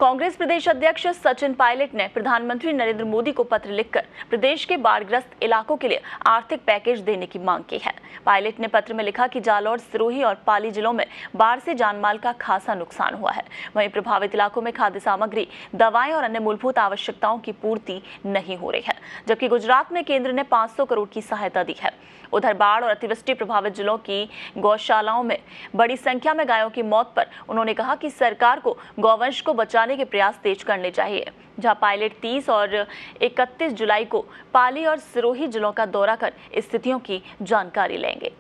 कांग्रेस प्रदेश अध्यक्ष सचिन पायलट ने प्रधानमंत्री नरेंद्र मोदी को पत्र लिखकर प्रदेश के बाढ़ग्रस्त इलाकों के लिए आर्थिक पैकेज देने की मांग की है। पायलट ने पत्र में लिखा कि जालौर, सिरोही और पाली जिलों में बाढ़ से जानमाल का खासा नुकसान हुआ है। वहीं प्रभावित इलाकों में खाद्य सामग्री, दवाएं और अन्य मूलभूत आवश्यकताओं की पूर्ति नहीं हो रही है, जबकि गुजरात में केंद्र ने 500 करोड़ की सहायता दी है। उधर बाढ़ और अतिवृष्टि प्रभावित जिलों की गौशालाओं में बड़ी संख्या में गायों की मौत पर उन्होंने कहा कि सरकार को गौवंश को बचाने के प्रयास तेज करने चाहिए। जहां पायलट 30 और 31 जुलाई को पाली और सिरोही जिलों का दौरा कर स्थितियों की जानकारी लेंगे।